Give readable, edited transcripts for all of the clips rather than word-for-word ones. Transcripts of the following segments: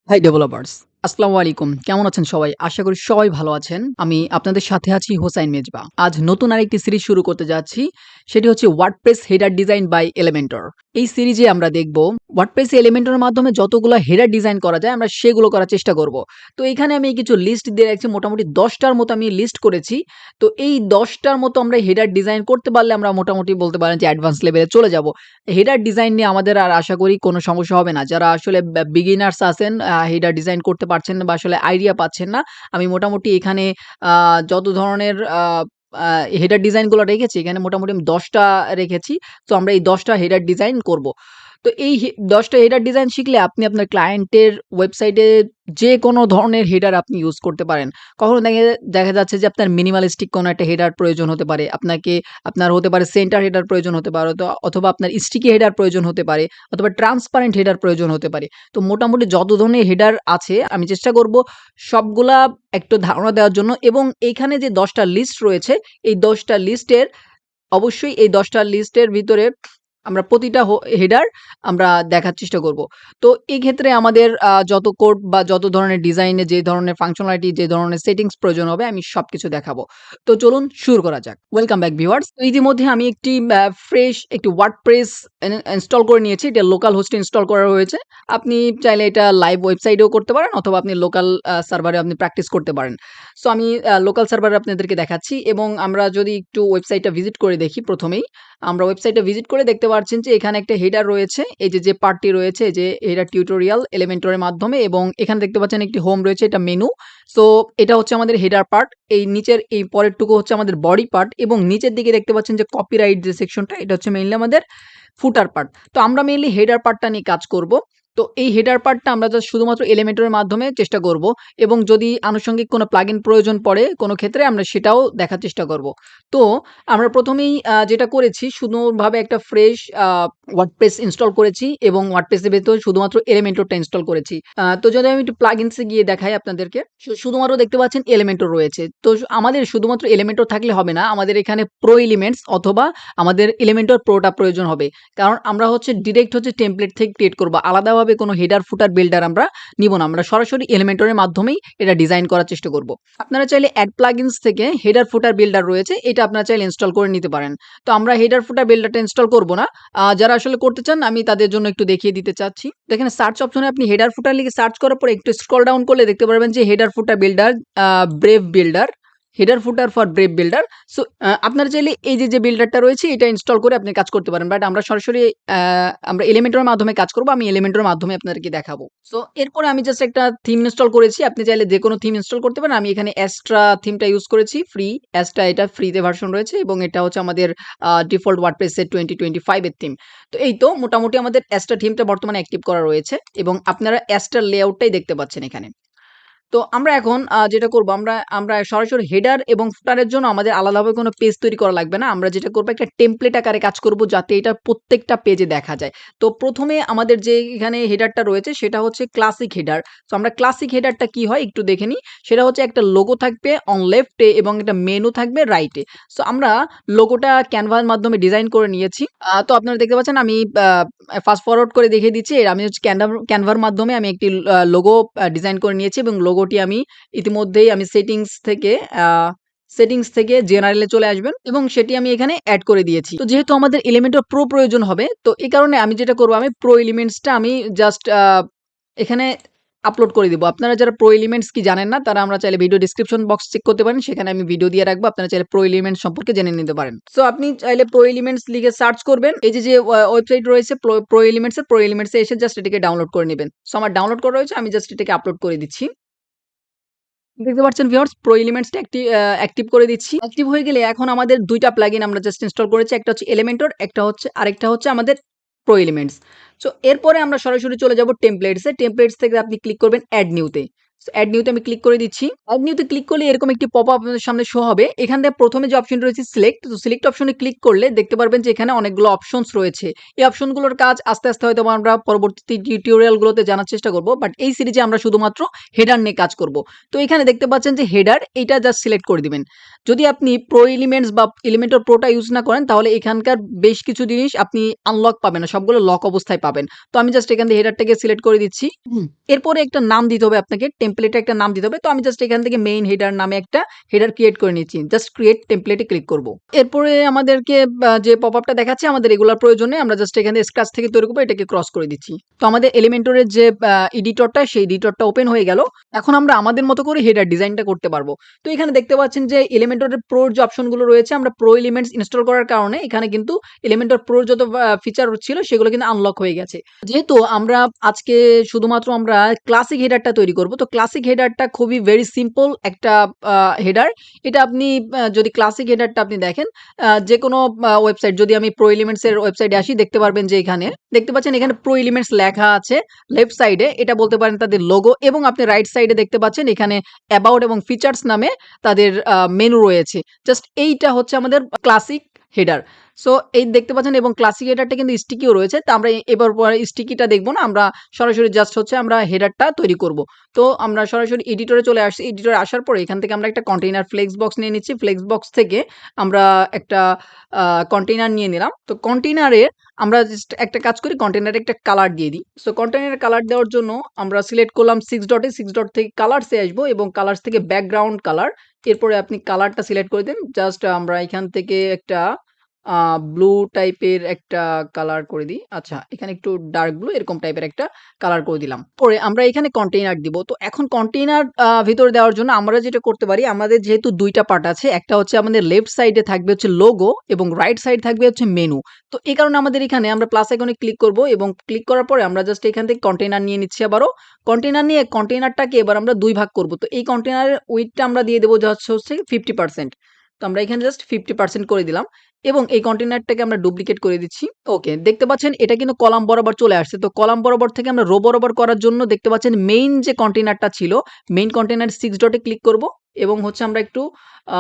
High developers, আসসালামু আলাইকুম। কেমন আছেন সবাই? আশা করি সবাই ভালো আছেন। আমি আপনাদের সাথে আছি হোসাইন মেজবা। আজ নতুন আরেকটি সিরিজ শুরু করতে যাচ্ছি। সেটি হচ্ছে WordPress header design by Elementor. এই সিরিজে আমরা দেখব ওয়ার্ডপ্রেস এলিমেন্টরের মাধ্যমে যতগুলো হেডার ডিজাইন করা যায় আমরা সেগুলো করার চেষ্টা করব। তো এখানে আমি কিছু লিস্ট দিয়ে রাখছি, মোটামুটি ১০ টার মতো আমি লিস্ট করেছি। তো এই ১০ টার মতো আমরা হেডার ডিজাইন করতে পারলে আমরা মোটামুটি বলতে পারেন যে অ্যাডভান্স লেভেলে চলে যাব। হেডার ডিজাইন নিয়ে আমাদের আর আশা করি কোনো সমস্যা হবে না। যারা আসলে বিগিনার্স আছেন, হেডার ডিজাইন করতে পারছেন না বা আসলে আইডিয়া পাচ্ছেন না, আমি মোটামুটি এখানে আ যত ধরনের আ আ হেডার ডিজাইনগুলো রেখেছি, এখানে মোটামুটি আমি ১০ টা রেখেছি। তো আমরা এই ১০ টা হেডার ডিজাইন করব। তো এই ১০ টা হেডার ডিজাইন শিখলে আপনি আপনার ক্লায়েন্টের ওয়েবসাইটে যেকোনো ধরনের হেডার আপনি ইউজ করতে পারেন। কখনো দেখা যাচ্ছে যে আপনার মিনিমালিস্টিক কোনো একটা হেডার প্রয়োজন হতে পারে। আপনার হতে পারে সেন্টার হেডার প্রয়োজন হতে পারে, অথবা আপনার স্টিকি হেডার প্রয়োজন হতে পারে, অথবা ট্রান্সপারেন্ট হেডার প্রয়োজন হতে পারে। তো মোটামুটি যত ধরনের হেডার আছে আমি চেষ্টা করব সবগুলা একটু ধারণা দেওয়ার জন্য, এবং এইখানে যে ১০ টা লিস্ট রয়েছে, এই ১০ টা লিস্টের অবশ্যই এই ১০ টা লিস্টের ভিতরে আমরা প্রতিটা হেডার আমরা দেখার চেষ্টা করব। তো এই ক্ষেত্রে আমাদের যত কোড বা যত ধরনের ডিজাইনে যে ধরনের ফাংশনালিটি, যে ধরনের সেটিংস প্রয়োজন হবে আমি সবকিছু দেখাবো। তো চলুন শুরু করা যাক। Welcome back viewers. তো ইতিমধ্যে আমি একটি ফ্রেশ একটি ওয়ার্ডপ্রেস ইনস্টল করে নিয়েছি। এটা লোকাল হোস্টে ইনস্টল করা হয়েছে। আপনি চাইলে এটা লাইভ ওয়েবসাইটেও করতে পারেন, অথবা আপনি লোকাল সার্ভারে আপনি প্র্যাকটিস করতে পারেন। সো আমি লোকাল সার্ভারে আপনাদেরকে দেখাচ্ছি, এবং আমরা যদি একটু ওয়েবসাইটটা ভিজিট করে দেখি প্রথমেই, আমরা ওয়েবসাইটটা ভিজিট করে দেখতে পাচ্ছেন যে এখানে একটা হেডার রয়েছে। এই যে পার্টটি রয়েছে, যে হেডার টিউটোরিয়াল এলিমেন্টরের মাধ্যমে, এবং এখানে দেখতে পাচ্ছেন একটি হোম রয়েছে, এটা মেনু। সো এটা হচ্ছে আমাদের হেডার পার্ট। এই নিচের এই পরেরটুকু হচ্ছে আমাদের বডি পার্ট, এবং নিচের দিকে দেখতে পাচ্ছেন যে কপিরাইট যে সেকশনটা, এটা হচ্ছে মেইনলি আমাদের ফুটার পার্ট। তো আমরা মেইনলি হেডার পার্টটা নিয়ে কাজ করব। তো এই হেডার পার্টটা আমরা জাস্ট শুধুমাত্র এলিমেন্টরের মাধ্যমে চেষ্টা করব, এবং যদি আনুষঙ্গিক কোনো প্লাগইন প্রয়োজন পড়ে কোনো ক্ষেত্রে আমরা সেটাও দেখার চেষ্টা করব। তো আমরা প্রথমেই যেটা করেছি, শুধুভাবে একটা ফ্রেশ ওয়ার্ডপ্রেস ইনস্টল করেছি, এবং ওয়ার্ডপ্রেসের ভেতরে শুধুমাত্র এলিমেন্টরটা ইনস্টল করেছি। তো যদি আমি একটু প্লাগইনসে গিয়ে দেখাই আপনাদেরকে, শুধুমাত্র দেখতে পাচ্ছেন এলিমেন্টর রয়েছে। তো আমাদের শুধুমাত্র এলিমেন্টর থাকলে হবে না, আমাদের এখানে প্রো এলিমেন্টস অথবা আমাদের এলিমেন্টর প্রোটা প্রয়োজন হবে। কারণ আমরা হচ্ছে ডিরেক্ট হচ্ছে টেমপ্লেট থেকে ক্রিয়েট করব, আলাদাভাবে কোনো হেডার ফুটার বিল্ডার আমরা নিব না। আমরা সরাসরি এলিমেন্টরের মাধ্যমেই এটা ডিজাইন করার চেষ্টা করব। আপনারা চাইলে অ্যাড প্লাগইনস থেকে হেডার ফুটার বিল্ডার রয়েছে, এটা আপনারা চাইলে ইনস্টল করে নিতে পারেন। তো আমরা হেডার ফুটার বিল্ডারটা ইনস্টল করব না। যারা আসলে করতে চান আমি তাদের জন্য একটু দেখিয়ে দিতে চাচ্ছি। দেখেন সার্চ অপশনে আপনি হেডার ফুটার লিখে সার্চ করার পর একটু স্ক্রল ডাউন করলে দেখতে পারবেন যে header footer builder, brave builder, header footer for brave builder. So আপনারা চাইলে এই যে বিল্ডারটা রয়েছে এটা ইনস্টল করে আপনি কাজ করতে পারেন। বাট আমরা সরাসরি আমরা এলিমেন্টরের মাধ্যমে কাজ করব। আমি এলিমেন্টরের মাধ্যমে আপনাদেরকে দেখাবো। সো এরপরে আমি জাস্ট একটা থিম ইনস্টল করেছি। আপনি চাইলে যেকোনো থিম ইনস্টল করতে পারেন। আমি এখানে অ্যাস্ট্রা থিমটা ইউজ করেছি, ফ্রি। অ্যাস্ট্রা এটা ফ্রিতে ভার্সন রয়েছে, এবং এটা হচ্ছে আমাদের ডিফল্ট ওয়ার্ডপ্রেসের 2025 এর থিম। তো এই তো মোটামুটি আমাদের অ্যাস্ট্রা থিমটা বর্তমানে অ্যাক্টিভ করা রয়েছে, এবং আপনারা অ্যাস্ট্রার লেআউটটাই দেখতে পাচ্ছেন এখানে। তো আমরা এখন যেটা করব, আমরা সরাসরি হেডার এবং ফুটারের জন্য আমাদের আলাদাভাবে কোনো পেজ তৈরি করা লাগবে না। আমরা যেটা করব, একটা টেমপ্লেট আকারে কাজ করব যাতে এটা প্রত্যেকটা পেজে দেখা যায়। তো প্রথমে আমাদের যে এখানে হেডারটা রয়েছে সেটা হচ্ছে ক্লাসিক হেডার। তো আমরা ক্লাসিক হেডারটা কি হয় একটু দেখে নিই। সেটা হচ্ছে একটা লোগো থাকবে অন লেফটে, এবং একটা মেনু থাকবে রাইটে। সো আমরা লোগোটা ক্যানভার মাধ্যমে ডিজাইন করে নিয়েছি। তো আপনারা দেখতে পাচ্ছেন আমি ফাস্ট ফরওয়ার্ড করে দেখিয়ে দিচ্ছি। আমি হচ্ছে ক্যানভার মাধ্যমে আমি একটি লোগো ডিজাইন করে নিয়েছি, এবং লোগোটি আমি ইতিমধ্যেই আমি সেটিংস থেকে জেনারেলে চলে আসবেন, এবং সেটি আমি এখানে এড করে দিয়েছি। তো যেহেতু আমাদের এলিমেন্টর প্রো প্রয়োজন হবে, তো এই কারণে আমি যেটা করব, আমি প্রো এলিমেন্টসটা আমি জাস্ট এখানে আপলোড করে দিব। আপনারা যারা প্রো এলিমেন্টস কি জানেন না, তারা আমরা চাইলে ভিডিও ডেসক্রিপশন বক্স চেক করতে পারেন, সেখানে আমি ভিডিও দিয়ে রাখবো। আপনারা চাইলে প্রো এলিমেন্টস সম্পর্কে জেনে নিতে পারেন। সো আপনি চাইলে প্রো এলিমেন্টস লিখে সার্চ করবেন। এই যে ওয়েবসাইট রয়েছে প্রো এলিমেন্টস এ এসে জাস্ট এটাকে ডাউনলোড করে নেবেন। সো আমার ডাউনলোড করা রয়েছে, আমি জাস্ট এটাকে আপলোড করে দিচ্ছি। দেখতে পাচ্ছেন ভিউয়ার্স, প্রো এলিমেন্টসটা অ্যাক্টিভ করে দিচ্ছি। অ্যাক্টিভ হয়ে গেলে এখন আমাদের ২ টা প্লাগইন আমরা জাস্ট ইনস্টল করেছি। একটা হচ্ছে এলিমেন্টর, আরেকটা হচ্ছে আমাদের প্রো এলিমেন্টস। সো এরপরে আমরা সরাসরি চলে যাব টেমপ্লেটস এ। টেমপ্লেটস থেকে আপনি ক্লিক করবেন এড নিউ তে। অ্যাড নিউতে আমি ক্লিক করে দিচ্ছি। অ্যাড নিউতে ক্লিক করলে এরকম একটি পপআপ আপনাদের সামনে শো হবে। এখান থেকে ১ম এ যে অপশনটি রয়েছে সিলেক্ট, তো সিলেক্ট অপশনে ক্লিক করলে দেখতে পারবেন যে এখানে অনেকগুলো অপশনস রয়েছে। এই অপশনগুলোর কাজ আস্তে, আস্তে হয়তোবা আমরা পরবর্তী টিউটোরিয়ালগুলোতে জানার চেষ্টা করব। বাট এই সিরিজে আমরা শুধুমাত্র হেডার নিয়ে কাজ করব। তো এখানে দেখতে পাচ্ছেন যে হেডার, এইটা জাস্ট সিলেক্ট করে দিবেন। যদি আপনি প্রো এলিমেন্টস বা এলিমেন্টর প্রোটা ইউজ না করেন তাহলে এখানকার বেশ কিছু জিনিস আপনি আনলক পাবেন না, সবগুলো লক অবস্থায় পাবেন। তো আমি জাস্ট এখান থেকে হেডারটাকে সিলেক্ট করে দিচ্ছি। এরপরে একটা নাম দিতে হবে আপনাকে, টেমপ্লেটে একটা নাম দিতে হবে। তো আমি জাস্ট এখান থেকে মেইন হেডার নামে একটা হেডার ক্রিয়েট করে নিচ্ছি। জাস্ট ক্রিয়েট টেমপ্লেটে ক্লিক করব। এরপরে আমাদেরকে যে পপআপটা দেখাচ্ছে আমাদের এগুলার প্রয়োজনে আমরা জাস্ট এখানে স্ক্র্যাচ থেকে তৈরি করব, এটাকে ক্রস করে দিচ্ছি। তো আমাদের এলিমেন্টরের যে এডিটরটা, সেই এডিটরটা ওপেন হয়ে গেল। এখন আমরা আমাদের মতো করে হেডার ডিজাইনটা করতে পারবো। তো এখানে দেখতে পাচ্ছেন যে এলিমেন্টরের প্রোর যে অপশনগুলো রয়েছে, আমরা প্রো এলিমেন্টস ইনস্টল করার কারণে এখানে কিন্তু এলিমেন্টর প্রোর যত ফিচার ছিল সেগুলো কিন্তু আনলক হয়ে গেছে। যেহেতু আমরা আজকে শুধুমাত্র আমরা ক্লাসিক হেডারটা তৈরি করব, তো ক্লাসিক হেডারটা খুবই ভেরি সিম্পল একটা হেডার। এটা আপনি যদি ক্লাসিক হেডারটা আপনি দেখেন, যে কোনো ওয়েবসাইট, যদি আমি প্রো এলিমেন্টস এর ওয়েবসাইটে আসি দেখতে পারবেন যে এখানে দেখতে পাচ্ছেন এখানে প্রো এলিমেন্টস লেখা আছে লেফট সাইডে, এটা বলতে পারেন তাদের লোগো, এবং আপনি রাইট সাইডে দেখতে পাচ্ছেন এখানে অ্যাবাউট এবং ফিচার্স নামে তাদের মেনু রয়েছে। জাস্ট এইটা হচ্ছে আমাদের ক্লাসিক হেডার। সো এই দেখতে পাচ্ছেন, এবং ক্লাসিক হেডারটা কিন্তু স্টিকিও রয়েছে। তো আমরা এবার পরে স্টিকিটা দেখব না, আমরা সরাসরি জাস্ট হচ্ছে আমরা হেডারটা তৈরি করব। তো আমরা সরাসরি এডিটরে চলে আসছি। এডিটরে আসার পরে এখান থেকে আমরা একটা কন্টেইনার ফ্লেক্স বক্স নিয়ে নিচ্ছি। ফ্লেক্স বক্স থেকে আমরা একটা কন্টেইনার নিয়ে নিলাম। তো কন্টেইনারে আমরা জাস্ট একটা কাজ করি, কন্টেইনারে একটা কালার দিয়ে দিই। সো কন্টেইনারে কালার দেওয়ার জন্য আমরা সিলেক্ট করলাম 6 ডটে, 6 ডট থেকে কালারস এ আসবো এবং কালারস থেকে ব্যাকগ্রাউন্ড কালার। এরপরে আপনি কালারটা সিলেক্ট করে দিন। জাস্ট আমরা এখান থেকে একটা ব্লু টাইপের একটা কালার করে দিই। আচ্ছা, এখানে একটু ডার্ক ব্লু এরকম টাইপের একটা কালার করে দিলাম। পরে আমরা এখানে কন্টেইনার দিব। তো এখন কন্টেইনার ভিতরে দেওয়ার জন্য আমরা যেটা করতে পারি, আমাদের যেহেতু ২ টা পার্ট আছে, একটা হচ্ছে আমাদের লেফট সাইডে থাকবে হচ্ছে লোগো এবং রাইট সাইড থাকবে হচ্ছে মেনু। তো এই কারণে আমাদের এখানে আমরা প্লাস আইকনে ক্লিক করব এবং ক্লিক করার পরে আমরা জাস্ট এখান থেকে কন্টেইনার নিয়ে নিচ্ছি আবারও। কন্টেইনার নিয়ে কন্টেইনারটাকে এবার আমরা ২ ভাগ করব। তো এই কন্টেইনারের উইডথটা আমরা দিয়ে দেব যে হচ্ছে 50%। তো আমরা এখানে জাস্ট 50% করে দিলাম এবং এই কন্টেইনারটাকে আমরা ডুপ্লিকেট করে দিচ্ছি। ওকে, দেখতে পাচ্ছেন এটা কিন্তু কলাম বরাবর চলে আসছে। তো কলাম বরাবর থেকে আমরা রো বরাবর করার জন্য দেখতে পাচ্ছেন মেইন যে কন্টেইনারটা ছিল, মেইন কন্টেইনার 6 ডটে ক্লিক করব এবং হচ্ছে আমরা একটু আ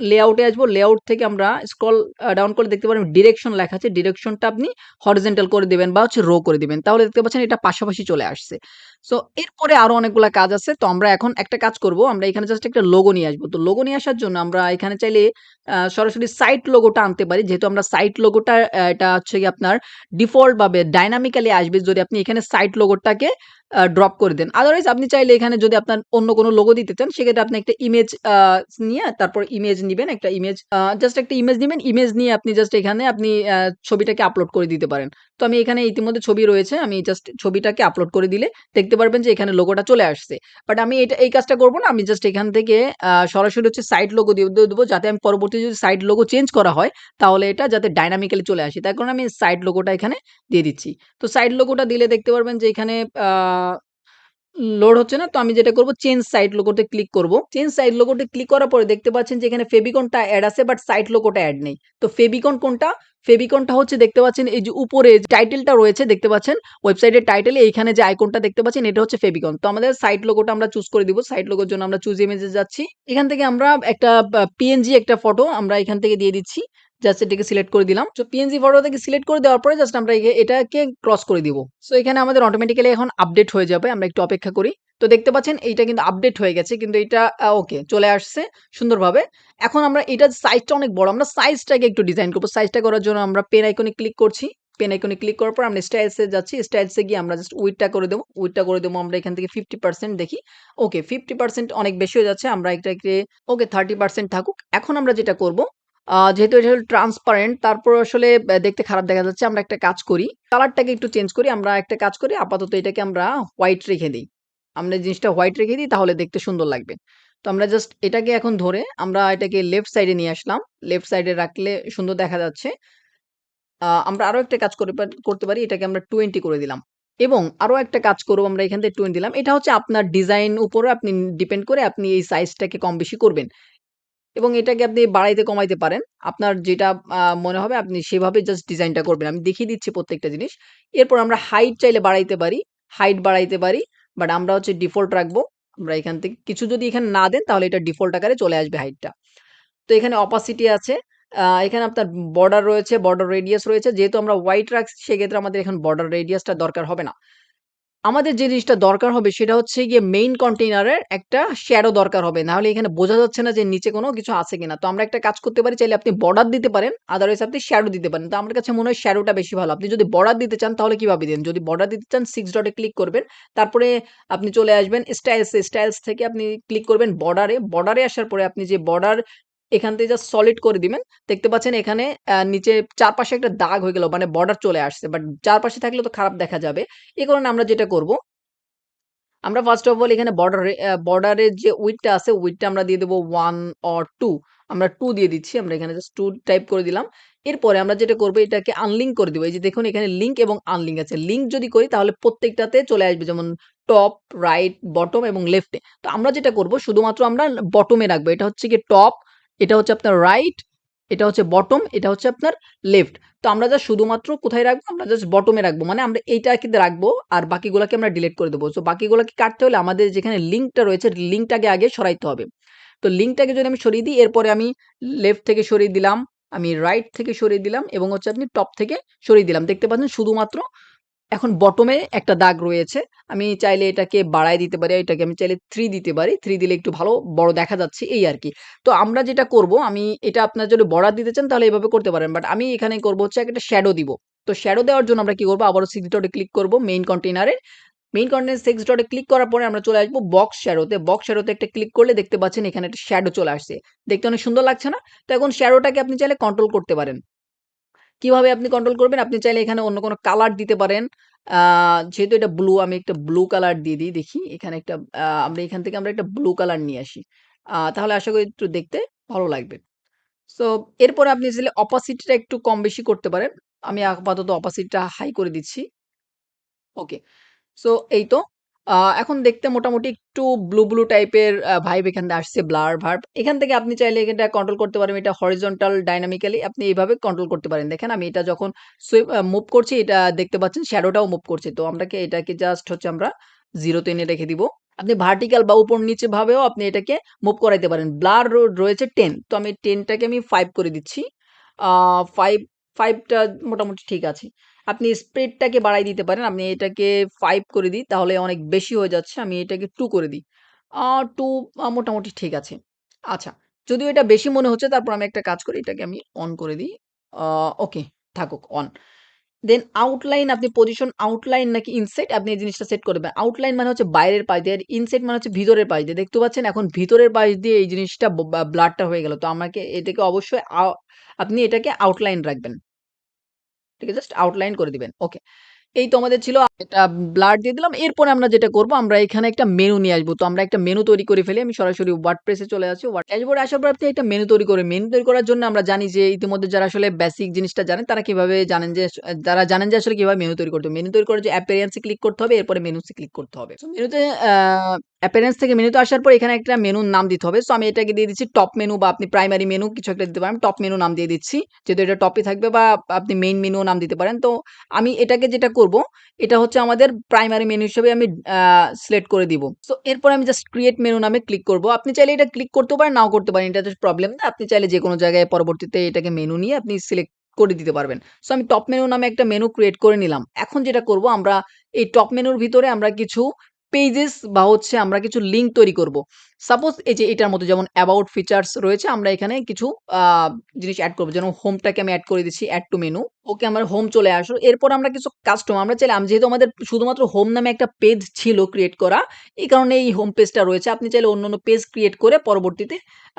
লেআউটে আসবো। লেআউট থেকে আমরা স্ক্রল ডাউন করলে দেখতে পারেন ডিরেকশন লেখা আছে। ডিরেকশনটা আপনি হরিজন্টাল করে দিবেন বা হচ্ছে রো করে দিবেন। তাহলে দেখতে পাচ্ছেন এটা পাশাপাশি চলে আসছে। সো এরপরে আরো অনেকগুলা কাজ আছে। তো আমরা এখন একটা কাজ করব। আমরা এখানে জাস্ট একটা লোগো নিয়ে আসবো। তো লোগো নিয়ে আসার জন্য আমরা এখানে চাইলে সরাসরি সাইট লোগোটা আনতে পারি। যেহেতু আমরা সাইট লোগোটা এটা হচ্ছে গিয়ে আপনার ডিফল্ট ভাবে ডাইনামিক্যালি আসবে যদি আপনি এখানে সাইট লোগোটাকে ড্রপ করে দেন। আদারওয়াইজ আপনি চাইলে এখানে যদি আপনার অন্য কোনো লোগো দিতে চান সেক্ষেত্রে আপনি একটা ইমেজ নিয়ে তারপর ইমেজ নিবেন। একটা ইমেজ জাস্ট একটা ইমেজ নিবেন। ইমেজ নিয়ে আপনি জাস্ট এখানে আপনি ছবিটাকে আপলোড করে দিতে পারেন। তো আমি এখানে ইতিমধ্যে ছবি রয়েছে। আমি জাস্ট ছবিটাকে আপলোড করে দিলে দেখতে পারবেন যে এখানে লোগোটা চলে আসছে। বাট আমি এই কাজটা করব না। আমি জাস্ট এখান থেকে সরাসরি হচ্ছে সাইট লোগো দিয়ে দেবো, যাতে আমি পরবর্তী যদি সাইট লোগো চেঞ্জ করা হয় তাহলে এটা যাতে ডাইনামিক্যালি চলে আসে। তার কারণে আমি সাইট লোগোটা এখানে দিয়ে দিচ্ছি। তো সাইট লোগোটা দিলে দেখতে পারবেন যে এখানে লোড হচ্ছে না। তো আমি যেটা করব, চেঞ্জ সাইট লোগোতে ক্লিক করব। চেঞ্জ সাইট লোগোতে ক্লিক করার পরে দেখতে পাচ্ছেন যে এখানে ফেভিকনটা এড আছে বাট সাইট লোগোটা এড নেই। তো ফেভিকন কোনটা? ফেভিকনটা হচ্ছে দেখতে পাচ্ছেন এই যে উপরে যে টাইটেলটা রয়েছে দেখতে পাচ্ছেন, ওয়েবসাইটের টাইটেলে এইখানে যে আইকনটা দেখতে পাচ্ছেন এটা হচ্ছে ফেভিকন। তো আমাদের সাইট লোগোটা আমরা চুজ করে দিব। সাইট লোগোর জন্য আমরা চুজ ইমেজে যাচ্ছি। এখান থেকে আমরা একটা পিএনজি একটা ফটো আমরা এখান থেকে দিয়ে দিচ্ছি। জাস্ট এটাকে সিলেক্ট করে দিলাম। তো পিএনজি ফটো থেকে সিলেক্ট করে দেওয়ার পরে জাস্ট আমরা এটাকে ক্রস করে দিব। সো এখানে আমাদের অটোমেটিক্যালি এখন আপডেট হয়ে যাবে। আমরা একটু অপেক্ষা করি। তো দেখতে পাচ্ছেন এইটা কিন্তু আপডেট হয়ে গেছে। কিন্তু এটা ওকে চলে আসছে সুন্দরভাবে। এখন আমরা এটার সাইজটা অনেক বড়। আমরা সাইজটাকে একটু ডিজাইন করব। সাইজটা করার জন্য আমরা পেন আইকনে ক্লিক করছি। পেন আইকনে ক্লিক করার পর আমরা স্টাইলস এ যাচ্ছি। স্টাইলস এ গিয়ে আমরা জাস্ট উইডথটা করে দেব। উইডথটা করে দেব আমরা এখান থেকে 50% দেখি। ওকে 50% অনেক বেশি হয়ে যাচ্ছে। আমরা এটাকে ওকে 30% থাকুক। এখন আমরা যেটা করব, যেহেতু এটা হলো ট্রান্সপারেন্ট তারপর আসলে দেখতে খারাপ দেখা যাচ্ছে। আমরা একটা কাজ করি। কালারটাকে একটু চেঞ্জ করি। আমরা একটা কাজ করি, আপাতত এটাকে আমরা হোয়াইট রেখে দেই। আমরা জিনিসটা হোয়াইট রেখে দিই তাহলে দেখতে সুন্দর লাগবে। তো আমরা জাস্ট এটাকে এখন ধরে আমরা এটাকে লেফট সাইডে নিয়ে আসলাম। লেফট সাইডে রাখলে সুন্দর দেখা যাচ্ছে। আমরা আরো একটা কাজ করতে পারি। এটাকে আমরা 20 করে দিলাম। এবং আরো একটা কাজ করব, আমরা এখান থেকে 20 দিলাম। এটা হচ্ছে আপনার ডিজাইন উপরে আপনি ডিপেন্ড করে আপনি এই সাইজটাকে কম বেশি করবেন। এবং এটাকে আপনি বাড়াইতে কমাইতে পারেন। আপনার যেটা মনে হবে আপনি সেভাবে জাস্ট ডিজাইনটা করবেন। আমি দেখিয়ে দিচ্ছি প্রত্যেকটা জিনিস। এরপর আমরা হাইট চাইলে বাড়াইতে পারি, হাইট বাড়াইতে পারি। বাট আমরা হচ্ছে ডিফল্ট রাখবো। আমরা এখান থেকে কিছু যদি এখানে না দেন তাহলে এটা ডিফল্ট আকারে চলে আসবে হাইটটা। তো এখানে অপাসিটি আছে। এখানে আপনার বর্ডার রয়েছে, বর্ডার রেডিয়াস রয়েছে। যেহেতু আমরা হোয়াইট রাখছি সেক্ষেত্রে আমাদের এখন বর্ডার রেডিয়াসটা দরকার হবে না। আমাদের যে জিনিসটা দরকার হবে সেটা হচ্ছে গিয়ে মেইন কন্টেইনারের একটা শ্যাডো দরকার হবে। নাহলে এখানে বোঝা যাচ্ছে না যে নিচে কোনো কিছু আছে কিনা। তো আমরা একটা কাজ করতে পারি, চাইলে আপনি বর্ডার দিতে পারেন, আদারওয়াইজ আপনি শ্যাডো দিতে পারেন। তো আমার কাছে মনে হয় শ্যাডোটা বেশি ভালো। আপনি যদি বর্ডার দিতে চান তাহলে কিভাবে দিবেন? যদি বর্ডার দিতে চান 6 ডটে ক্লিক করবেন। তারপরে আপনি চলে আসবেন স্টাইলস এ। স্টাইলস থেকে আপনি ক্লিক করবেন বর্ডারে। বর্ডারে আসার পরে আপনি যে বর্ডার এখান থেকে জাস্ট সলিড করে দিবেন। দেখতে পাচ্ছেন এখানে নিচে চারপাশে একটা দাগ হয়ে গেল। মানে বর্ডার চলে আসছে। বাট চারপাশে থাকলে তো খারাপ দেখা যাবে। এ কারণে আমরা যেটা করব, আমরা ফার্স্ট অফ অল এখানে বর্ডারের যে উইডথটা আছে উইডথটা আমরা দিয়ে দেব 1 অর 2। আমরা 2 দিয়ে দিচ্ছি। আমরা এখানে জাস্ট 2 টাইপ করে দিলাম। এরপরে আমরা যেটা করব এটাকে আনলিঙ্ক করে দিব। এই যে দেখুন এখানে লিঙ্ক এবং আনলিঙ্ক আছে। লিঙ্ক যদি করি তাহলে প্রত্যেকটাতে চলে আসবে, যেমন টপ, রাইট, বটম এবং লেফটে। তো আমরা যেটা করব শুধুমাত্র আমরা বটমে রাখবো। এটা হচ্ছে গিয়ে টপ, এটা হচ্ছে আপনার রাইট, এটা হচ্ছে বটম, এটা হচ্ছে আপনার লেফট। তো আমরা জাস্ট শুধুমাত্র কোথায় রাখবো? আমরা জাস্ট বটমে রাখবো। মানে আমরা এইটা কিন্তু রাখবো আর বাকিগুলাকে আমরা ডিলিট করে দেবো। সো বাকিগুলাকে কাটতে হলে আমাদের যেখানে লিঙ্কটা রয়েছে লিঙ্কটাকে আগে সরাইতে হবে। তো লিঙ্কটাকে যদি আমি সরিয়ে দিই, এরপরে আমি লেফট থেকে সরিয়ে দিলাম, আমি রাইট থেকে সরিয়ে দিলাম এবং হচ্ছে আপনি টপ থেকে সরিয়ে দিলাম। দেখতে পাচ্ছেন শুধুমাত্র এখন বটমে একটা দাগ রয়েছে। আমি চাইলে এটাকে বাড়ায় দিতে পারি। এটাকে আমি চাইলে 3 দিতে পারি। 3 দিলে একটু ভালো বড় দেখা যাচ্ছে এই আরকি। তো আমরা যেটা করব, আমি এটা আপনার যদি বর্ডার দিতে চান তাহলে এভাবে করতে পারেন। বাট আমি এখানে করব হচ্ছে একটা শ্যাডো দিব। তো শ্যাডো দেওয়ার জন্য আমরা কি করব? আবারও 6 ডটে ক্লিক করব মেইন কন্টেইনারে। মেইন কন্টেইন 6 ডটে ক্লিক করার পরে আমরা চলে আসবো বক্স শ্যাডোতে। বক্স শ্যাডোতে একটা ক্লিক করলে দেখতে পাচ্ছেন এখানে একটা শ্যাডো চলে আসছে। দেখতে অনেক সুন্দর লাগছে না? তো এখন শ্যাডোটাকে আপনি চাইলে কন্ট্রোল করতে পারেন। কিভাবে আপনি কন্ট্রোল করবেন? আপনি চাইলে এখানে অন্য কোনো কালার দিতে পারেন। আ যেহেতু এটা ব্লু, আমি একটা ব্লু কালার দিয়ে দিই। দেখি এখানে একটা আমরা এখান থেকে আমরা একটা ব্লু কালার নিয়ে আসি। তাহলে আশা করি একটু দেখতে ভালো লাগবে। সো এরপরে আপনি চাইলে অপাসিটি টা একটু কম বেশি করতে পারেন। আমি আপাতত অপাসিটি টা হাই করে দিচ্ছি। ওকে। সো এই তো। আ এখন দেখতে মোটামুটি একটু ব্লু টাইপের ভাইব এখান থেকে আসছে, ব্লার ভার্ব। এখান থেকে আপনি চাইলে এটা কন্ট্রোল করতে পারেন। এটা হরিজন্টাল ডায়নামিক্যালি আপনি এভাবে কন্ট্রোল করতে পারেন। দেখেন আমি এটা যখন মুভ করছি এটা দেখতে পাচ্ছেন শ্যাডোটাও মুভ করছে। তো এটাকে জাস্ট হচ্ছে আমরা 0 তে এনে রেখে দিব। আপনি ভার্টিক্যাল বা উপর নিচে ভাবেও আপনি এটাকে মুভ করাইতে পারেন। ব্লার রয়েছে 10। তো আমি 10 টাকে আমি 5 করে দিচ্ছি। আ 5 5 টা মোটামুটি ঠিক আছে। আপনি স্প্রেডটাকে বাড়ায় দিতে পারেন। আমি এটাকে 5 করে দিই তাহলে অনেক বেশি হয়ে যাচ্ছে। আমি এটাকে 2 করে দিই। আ 2 মোটামুটি ঠিক আছে। আচ্ছা, যদিও এটা বেশি মনে হচ্ছে তারপর আমি একটা কাজ করি, এটাকে আমি অন করে দিই। আ ওকে, থাকুক অন। দেন আউটলাইন, আপনি পজিশন আউটলাইন নাকি ইনসাইড আপনি এই জিনিসটা সেট করবেন। আউটলাইন মানে হচ্ছে বাইরের পাশ দিয়ে, আর ইনসাইড মানে হচ্ছে ভিতরের পাশ দিয়ে। দেখতে পাচ্ছেন এখন ভিতরের পাশ দিয়ে এই জিনিসটা ব্লারটা হয়ে গেল। তো আমাকে এটাকে অবশ্যই আপনি এটাকে আউটলাইন রাখবেন। ঠিক আছে? জাস্ট আউটলাইন করে দিবেন। ওকে। এই তো আমাদের ছিল একটা ব্লার দিয়ে দিলাম। এরপরে আমরা যেটা করব, আমরা এখানে একটা মেনু নিয়ে আসবো। তো আমরা একটা মেনু তৈরি করে ফেলি। আমি সরাসরি ওয়ার্ডপ্রেস এ চলে আসি। ড্যাশবোর্ডে আসার পর আপনি একটা মেনু তৈরি করবেন। মেনু তৈরি করার জন্য আমরা জানি যে ইতিমধ্যে যারা আসলে বেসিক জিনিসটা জানেন তারা কিভাবে জানেন যে যারা জানেন যে আসলে কিভাবে মেনু তৈরি করতে হবে। মেনু তৈরি করার যে অ্যাপিয়ারেন্স এ ক্লিক করতে হবে, এরপরে মেনুস এ ক্লিক করতে হবে। সো মেনুতে অ্যাপিয়ারেন্স থেকে মেনুতে আসার পর এখানে একটা মেনুর নাম দিতে হবে। সো আমি এটাকে দিয়ে দিচ্ছি টপ মেনু, বা আপনি প্রাইমারি মেনু কিছু একটা দিতে পারেন। টপ মেনু নাম দিয়ে দিচ্ছি। যেহেতু এটা টপে থাকবে, বা আপনি মেইন মেনু নাম দিতে পারেন। তো আমি এটাকে যেটা করব, এটা হচ্ছে আমাদের প্রাইমারি মেনু হিসেবে আমি সিলেক্ট করে দিব। সো এরপর আমি জাস্ট ক্রিয়েট মেনু নামে ক্লিক করব। আপনি চাইলে এটা ক্লিক করতে পারেন, নাও করতে পারেন। এটাতে প্রবলেম না। আপনি চাইলে যেকোনো জায়গায় পরবর্তীতে এটাকে মেনু নিয়ে আপনি সিলেক্ট করে দিতে পারবেন। সো আমি টপ মেনু নামে একটা মেনু ক্রিয়েট করে নিলাম। এখন যেটা করব, আমরা এই টপ মেনুর ভিতরে আমরা কিছু পেজেস বা হচ্ছে আমরা কিছু লিঙ্ক তৈরি করব। সাপোজ এই যে এটার মতো যেমন অ্যাবাউট ফিচার্স রয়েছে, আমরা এখানে কিছু আ জিনিস এড করব। যেমন হোমটাকে আমি এড করে দিচ্ছি, এড টু মেনু। ওকে, আমার হোম চলে আসলো। এরপর আমরা কিছু কাস্টম আমরা চাইলে যেহেতু আমাদের শুধুমাত্র হোম নামে একটা পেজ ছিল ক্রিয়েট করা, এই কারণে এই হোম পেজটা রয়েছে। আপনি চাইলে অন্যান্য পেজ ক্রিয়েট করে পরবর্তীতে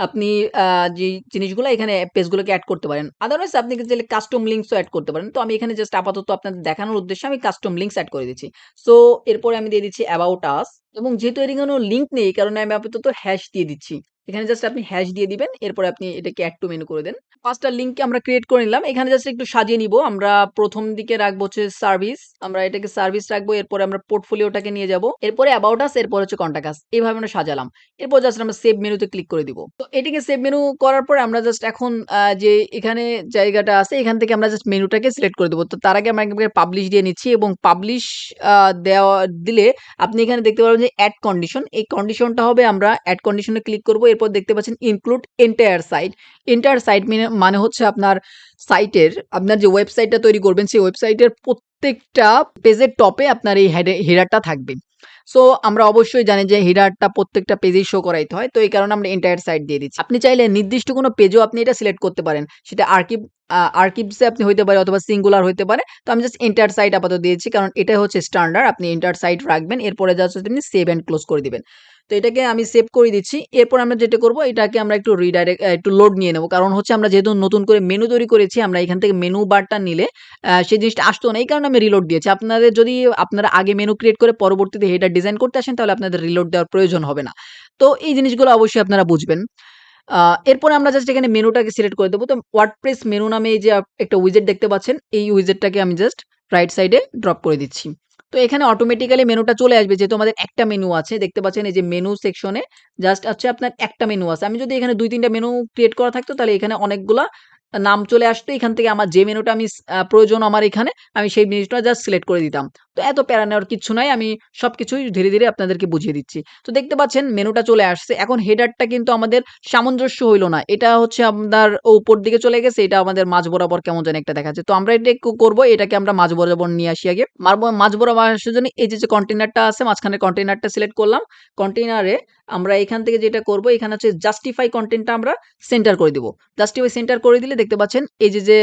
আপনি আ যে জিনিসগুলা এখানে পেজগুলোকে এড করতে পারেন। আদারওয়াইজ আপনি চাইলে কাস্টম লিঙ্কসও এড করতে পারেন। তো আমি এখানে জাস্ট আপাতত আপনাদের দেখানোর উদ্দেশ্যে আমি কাস্টম লিঙ্কস এড করে দিচ্ছি। সো এরপরে আমি দিয়ে দিচ্ছি অ্যাবাউট আস, এবং যেহেতু এর কোনো লিঙ্ক নেই এই কারণে আমি আপাতত হ্যাশ দিয়ে দিচ্ছি। এখানে জাস্ট আপনি হ্যাশ দিয়ে দিবেন। এরপরে আপনি এটাকে এড টু মেনু করে দেন। ৫ টা লিঙ্ক আমরা ক্রিয়েট করে নিলাম। এখানে জাস্ট একটু সাজিয়ে নিব। আমরা ১ম দিকে রাখবো হচ্ছে সার্ভিস। আমরা এটাকে সার্ভিস রাখবো। এরপরে আমরা পোর্টফোলিওটাকে নিয়ে যাবো। এরপরে অ্যাবাউট আস, এরপরে হচ্ছে কনট্যাক্ট আস। এভাবে আমরা সাজালাম। এরপর জাস্ট আমরা সেভ মেনুতে ক্লিক করে দিব। তো এটিকে সেভ মেনু করার পরে আমরা জাস্ট এখন যে এখানে জায়গাটা আছে এখান থেকে আমরা জাস্ট মেনুটাকে সিলেক্ট করে দেব। তো তার আগে আমরা একেবারে পাবলিশ দিয়ে নিচ্ছি এবং পাবলিশ দেওয়া দিলে আপনি এখানে দেখতে পারবেন যে এড কন্ডিশন। এই কন্ডিশনটা হবে আমরা এড কন্ডিশনে ক্লিক করব। এরপর দেখতে পাচ্ছেন include entire site. Entire site মানে হচ্ছে আপনার সাইটের আপনার যে ওয়েবসাইটটা তৈরি করবেন সেই ওয়েবসাইটের প্রত্যেকটা পেজের টপে আপনার এই হেডারটা থাকবে। সো আমরা অবশ্যই জানি যে হেডারটা প্রত্যেকটা পেজেই শো করাইতে হয়। তো এই কারণে আমরা এন্টায়ার সাইট দিয়ে দিচ্ছি। আপনি চাইলে নির্দিষ্ট কোনো পেজেও আপনি এটা সিলেক্ট করতে পারেন। সেটা আর্কিভসে আপনি হইতে পারে অথবা সিঙ্গুলার হইতে পারে। তো আমি জাস্ট এন্টায়ার সাইট আপাতত দিয়েছি কারণ এটাই হচ্ছে স্ট্যান্ডার্ড। আপনি এন্টায়ার সাইট রাখবেন। এরপরে জাস্ট আপনি সেভ এন্ড ক্লোজ করে দিবেন। তো এটাকে আমি সেভ করে দিচ্ছি। এরপর আমরা যেটা করব এটাকে আমরা একটু একটু লোড নিয়ে নেব। কারণ হচ্ছে আমরা যেহেতু নতুন করে মেনু তৈরি করেছি আমরা এখান থেকে মেনু বারটা নিলে সেই জিনিসটা আসতো না। এই কারণে আমি রিলোড দিয়েছি। আপনাদের যদি আপনারা আগে মেনু ক্রিয়েট করে পরবর্তীতে হেডার ডিজাইন করতে আসেন তাহলে আপনাদের রিলোড দেওয়ার প্রয়োজন হবে না। তো এই জিনিসগুলো অবশ্যই আপনারা বুঝবেন। এরপরে আমরা জাস্ট এখানে মেনুটাকে সিলেক্ট করে দেবো। তো ওয়ার্ডপ্রেস মেনু নামে এই যে একটা উইজেট দেখতে পাচ্ছেন, এই উইজেটটাকে আমি জাস্ট রাইট সাইডে ড্রপ করে দিচ্ছি। তো এখানে অটোমেটিক্যালি মেনুটা চলে আসবে যেহেতু আমাদের একটা মেনু আছে। দেখতে পাচ্ছেন এই যে মেনু সেকশনে জাস্ট হচ্ছে আপনার একটা মেনু আছে। আমি যদি এখানে ২-৩ টা মেনু ক্রিয়েট করা থাকতো তাহলে এখানে অনেকগুলা নাম চলে আসতো। এখান থেকে আমার যে মেনুটা আমি প্রয়োজন আমার এখানে আমি সেই জিনিসটা জাস্ট সিলেক্ট করে দিতাম। তো এত প্যারা নেওয়ার কিচ্ছু নাই। আমি সবকিছুই ধীরে, ধীরে আপনাদেরকে বুঝিয়ে দিচ্ছি। তো দেখতে পাচ্ছেন মেনুটা চলে আসছে। এখন হেডারটা কিন্তু আমাদের সামঞ্জস্য হইল না। এটা হচ্ছে আপনার উপর দিকে চলে গেছে। এটা আমাদের মাঝ বরাবর কেমন জানি একটা দেখাচ্ছে। তো আমরা এটা করব এটাকে আমরা মাঝ বরাবর নিয়ে আসি আগে। মাঝ বরাবর আসার জন্য এই যে কন্টেইনারটা আছে মাঝখানের কন্টেইনারটা সিলেক্ট করলাম। কন্টেইনারে আমরা এখান থেকে যেটা করব এখানে হচ্ছে জাস্টিফাই কনটেন্টটা আমরা সেন্টার করে দিব। জাস্টিফাই সেন্টার করে দিলে দেখতে পাচ্ছেন এই যে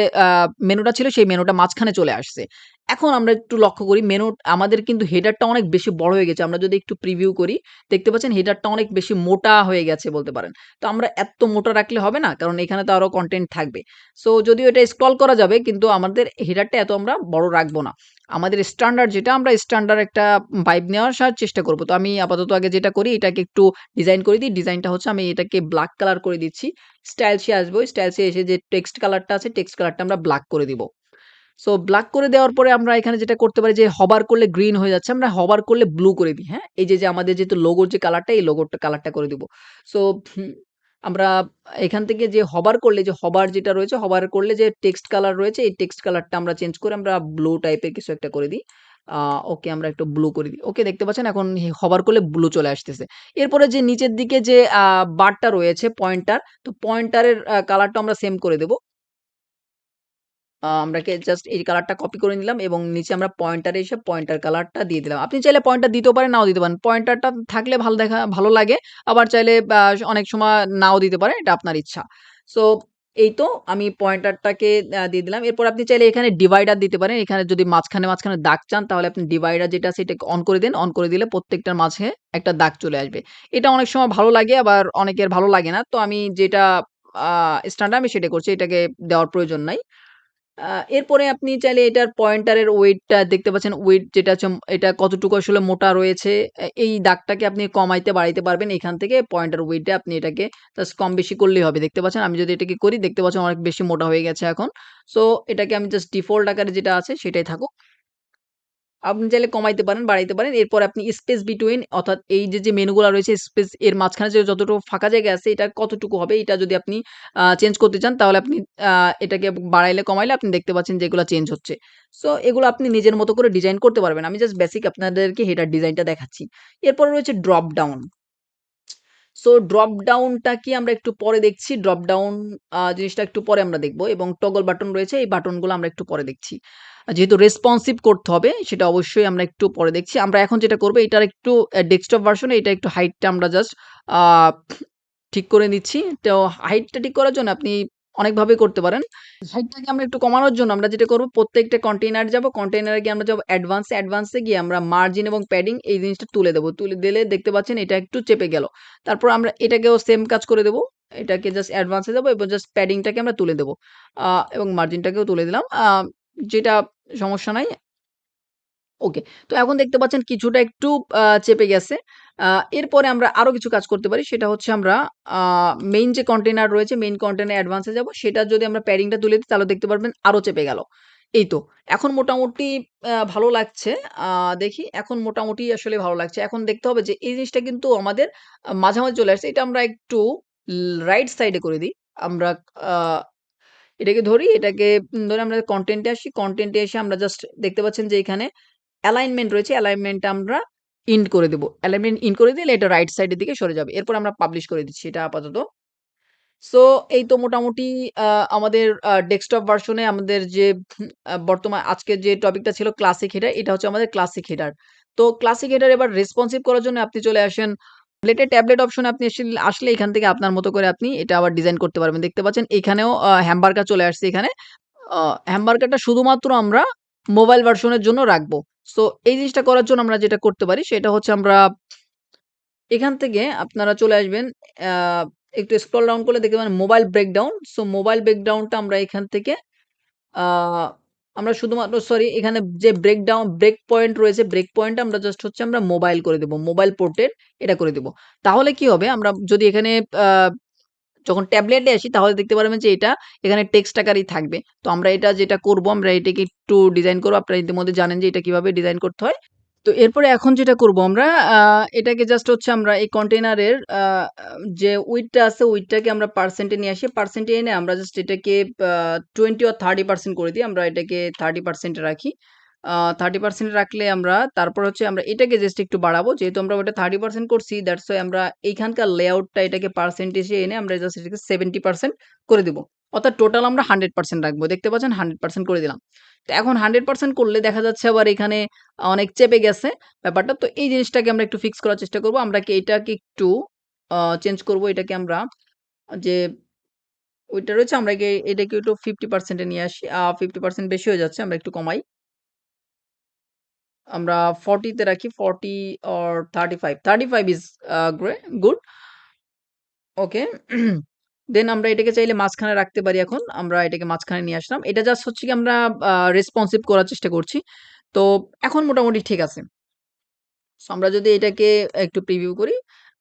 মেনুটা ছিল সেই মেনুটা মাঝখানে চলে আসছে। এখন আমরা একটু লক্ষ্য করি মেনু আমাদের কিন্তু হেডারটা অনেক বেশি বড় হয়ে গেছে। আমরা যদি একটু প্রিভিউ করি দেখতে পাচ্ছেন হেডারটা অনেক বেশি মোটা হয়ে গেছে বলতে পারেন। তো আমরা এত মোটা রাখলে হবে না কারণ এখানে তো আরো কনটেন্ট থাকবে। সো যদিও এটা স্ক্রল করা যাবে কিন্তু আমাদের হেডারটা এত আমরা বড় রাখবো না। আমাদের স্ট্যান্ডার্ড যেটা আমরা স্ট্যান্ডার্ড একটা ভাইব নেওয়ার চেষ্টা করব। তো আমি আপাতত আগে যেটা করি এটাকে একটু ডিজাইন করে দিই। ডিজাইনটা হচ্ছে আমি এটাকে ব্ল্যাক কালার করে দিচ্ছি। স্টাইলসে আসবো। স্টাইলসে এসে যে টেক্সট কালারটা আছে টেক্সট কালারটা আমরা ব্ল্যাক করে দিব। সো ব্ল্যাক করে দেওয়ার পরে আমরা এখানে যেটা করতে পারি যে হভার করলে গ্রিন হয়ে যাচ্ছে। আমরা হভার করলে ব্লু করে দিই, হ্যাঁ? এই যে আমাদের যেহেতু লোগোর যে কালারটা এই লোগোর কালারটা করে দিব। সো আমরা এখান থেকে যে হভার করলে যে হভার যেটা রয়েছে হভার করলে যে টেক্সট কালার রয়েছে এই টেক্সট কালারটা আমরা চেঞ্জ করে আমরা ব্লু টাইপের কিছু একটা করে দিই। ওকে আমরা একটু ব্লু করে দিই। ওকে দেখতে পাচ্ছেন এখন হভার করলে ব্লু চলে আসতেছে। এরপরে যে নিচের দিকে যে বারটা রয়েছে পয়েন্টার, তো পয়েন্টারের কালারটা আমরা সেম করে দেব। আমরাকে জাস্ট এই কালারটা কপি করে নিলাম এবং নিচে আমরা পয়েন্টারে এসে পয়েন্টার কালারটা দিয়ে দিলাম। আপনি চাইলে পয়েন্টার দিতেও পারেন, নাও দিতে পারেন। পয়েন্টারটা থাকলে ভালো লাগে। আবার চাইলে অনেক সময় নাও দিতে পারেন। এটা আপনার ইচ্ছা। সো এই তো আমি পয়েন্টারটাকে দিয়ে দিলাম। এরপর আপনি চাইলে এখানে ডিভাইডার দিতে পারেন। এখানে যদি মাঝখানে দাগ চান তাহলে আপনি ডিভাইডার যেটা আছে এটাকে অন করে দেন। অন করে দিলে প্রত্যেকটার মাঝে একটা দাগ চলে আসবে। এটা অনেক সময় ভালো লাগে আবার অনেকের ভালো লাগে না। তো আমি যেটা আ স্ট্যান্ডার্ড আমি সেটা করছি। এটাকে দেওয়ার প্রয়োজন নাই। আ এরপরে আপনি চাইলে এটার পয়েন্টারের ওয়েটটা দেখতে পাচ্ছেন, ওয়েট যেটা হচ্ছে এটা কতটুকু আসলে মোটা রয়েছে। এই দাগটাকে আপনি কমাইতে বাড়াইতে পারবেন। এখান থেকে পয়েন্টার ওয়েটে আপনি এটাকে জাস্ট কম বেশি করলেই হবে। দেখতে পাচ্ছেন আমি যদি এটাকে করি দেখতে পাচ্ছেন অনেক বেশি মোটা হয়ে গেছে এখন। সো এটাকে আমি জাস্ট ডিফল্ট আকারে যেটা আছে সেটাই থাকুক। আপনি চাইলে কমাইতে পারেন, বাড়াইতে পারেন। এরপর আপনি স্পেস বিটুইন অর্থাৎ এই যে মেনুগুলা রয়েছে স্পেস এর মাঝখানে যে যতটুকু ফাঁকা জায়গা আছে এটা কতটুকু হবে এটা যদি আপনি চেঞ্জ করতে চান তাহলে আপনি আ এটাকে বাড়াইলে কমাইলে আপনি দেখতে পাচ্ছেন যে এগুলা চেঞ্জ হচ্ছে। সো এগুলো আপনি নিজের মতো করে ডিজাইন করতে পারবেন। আমি জাস্ট বেসিক আপনাদেরকে হেডার ডিজাইনটা দেখাচ্ছি। এরপরে রয়েছে ড্রপ ডাউন। সো ড্রপ ডাউনটা কি আমরা একটু পরে দেখছি। ড্রপ ডাউন জিনিসটা একটু পরে আমরা দেখব এবং টগল বাটন রয়েছে এই বাটনগুলো আমরা একটু পরে দেখছি। যেহেতু রেসপন্সিভ করতে হবে সেটা অবশ্যই আমরা একটু পরে দেখছি। আমরা এখন যেটা করব এটার একটু ডেস্কটপ ভার্সন এটা একটু হাইটটা আমরা জাস্ট আ ঠিক করে নিচ্ছি। তো হাইটটা ঠিক করার জন্য আপনি অনেকভাবে করতে পারেন। হাইটটাকে আমরা একটু কমানোর জন্য আমরা যেটা করব প্রত্যেকটা কন্টেইনারে যাব। কন্টেইনারে গিয়ে আমরা যাব অ্যাডভান্স এ গিয়ে আমরা মার্জিন এবং প্যাডিং এই জিনিসটা তুলে দেব। তুলে দিলে দেখতে পাচ্ছেন এটা একটু চেপে গেল। তারপর আমরা এটাকেও সেম কাজ করে দেব। এটাকে জাস্ট অ্যাডভান্স এ যাব এবং জাস্ট প্যাডিংটাকে আমরা তুলে দেব। এবং মার্জিনটাকেও তুলে দিলাম। যেটা সমস্যা নাই। ওকে। তো এখন দেখতে পাচ্ছেন কিছুটা একটু চেপে গেছে। এরপরে আমরা আরো কিছু কাজ করতে পারি। সেটা হচ্ছে আমরা আ মেইন যে কন্টেইনার রয়েছে, মেইন কন্টেইনার অ্যাডভান্স এ যাবো। সেটার যদি আমরা প্যাডিংটা তুলে দিই তাহলে দেখতে পারবেন আরো চেপে গেল। এই তো। এখন মোটামুটি ভালো লাগছে। আ দেখি এখন মোটামুটি আসলে ভালো লাগছে। এখন দেখতে হবে যে এই জিনিসটা কিন্তু আমাদের মাঝামাঝি চলে আসছে। এটা আমরা একটু রাইট সাইড এ করে দিই। আমরা আ এটাকে ধরি, এটাকে ধরে আমরা কনটেন্ট এ আসি। কনটেন্ট এ এসে আমরা জাস্ট দেখতে পাচ্ছেন যে এখানে অ্যালাইনমেন্ট রয়েছে। অ্যালাইনমেন্ট আমরা ইন্ড করে দেব। অ্যালাইনমেন্ট ইন করে দিলে এটা রাইট সাইড এর দিকে সরে যাবে। এরপর আমরা পাবলিশ করে দিচ্ছি এটা আপাতত। সো এই তো মোটামুটি আ আমাদের ডেস্কটপ ভার্সনে আমাদের যে বর্তমান আজকের যে টপিকটা ছিল ক্লাসিক হেডার, এটা হচ্ছে আমাদের ক্লাসিক হেডার। তো ক্লাসিক হেডার এবার রেসপন্সিভ করার জন্য আপনি চলে আসেন ট্যাবলেট অপশনে আপনি আসলে এখান থেকে আপনার মতো করে আপনি এটা আবার ডিজাইন করতে পারবেন। দেখতে পাচ্ছেন এখানেও হ্যামবার্গার চলে আসছে এখানে। আ হ্যামবার্গারটা শুধুমাত্র আমরা মোবাইল ভার্সনের জন্য রাখবো। সো এই জিনিসটা করার জন্য আমরা যেটা করতে পারি সেটা হচ্ছে আমরা এখান থেকে আপনারা চলে আসবেন আ একটু স্ক্রল ডাউন করলে দেখতে পাবেন মোবাইল ব্রেকডাউন। সো মোবাইল ব্রেকডাউনটা আমরা এখান থেকে আ আমরা শুধুমাত্র সরি এখানে যে ব্রেক পয়েন্ট রয়েছে, ব্রেক পয়েন্ট আমরা জাস্ট হচ্ছে আমরা মোবাইল করে দেব। মোবাইল পোর্টের এটা করে দেব। তাহলে কি হবে? আমরা যদি এখানে আ যখন ট্যাবলেটে আসি তাহলে দেখতে পারবেন যে এটা এখানে টেক্সট আকারেই থাকবে। তো আমরা এটা যেটা করব আমরা এটাকে একটু ডিজাইন করব। আপনারা ইতিমধ্যে জানেন যে এটা কিভাবে ডিজাইন করতে হয়। তো এরপরে এখন যেটা করব আমরা এটাকে জাস্ট হচ্ছে আমরা এই কন্টেইনারের যে উইডথ টা আছে উইডথ টাকে আমরা পার্সেন্ট এ নিয়ে আসি। পার্সেন্ট এ এনে আমরা জাস্ট এটাকে 20 or 30% করে দিই। আমরা এটাকে 30% এ রাখি। 30% এ রাখলে আমরা তারপর হচ্ছে আমরা এটাকে জাস্ট একটু বাড়াবো। যেহেতু আমরা ওটা 30% করছি দ্যাটস ওয়াই আমরা এইখানকার লেআউটটা এটাকে পার্সেন্টেজে এনে আমরা জাস্ট এটাকে 70% করে দিব। অর্থাৎ টোটাল আমরা 100% রাখবো। দেখতে পাচ্ছেন 100% করে দিলাম। তো এখন 100% করলে দেখা যাচ্ছে আবার এখানে অনেক চেপে গেছে ব্যাপারটা। তো এই জিনিসটাকে আমরা একটু ফিক্স করার চেষ্টা করব। আমরা কি এটাকে একটু চেঞ্জ করব। এটাকে আমরা যে ওইটা রয়েছে আমরা এটাকে একটু 50% এ নিয়ে আসি। 50% বেশি হয়ে যাচ্ছে। আমরা একটু কমাই। আমরা 40 তে রাখি। 40 or 35 35 ইস গুড। ওকে। দেন আমরা এটাকে চাইলে মাঝখানে রাখতে পারি এখন। আমরা এটাকে মাঝখানে নিয়ে আসলাম। এটা জাস্ট হচ্ছে কি আমরা রেসপন্সিভ করার চেষ্টা করছি। তো এখন মোটামুটি ঠিক আছে। সো আমরা যদি এটাকে একটু প্রিভিউ করি,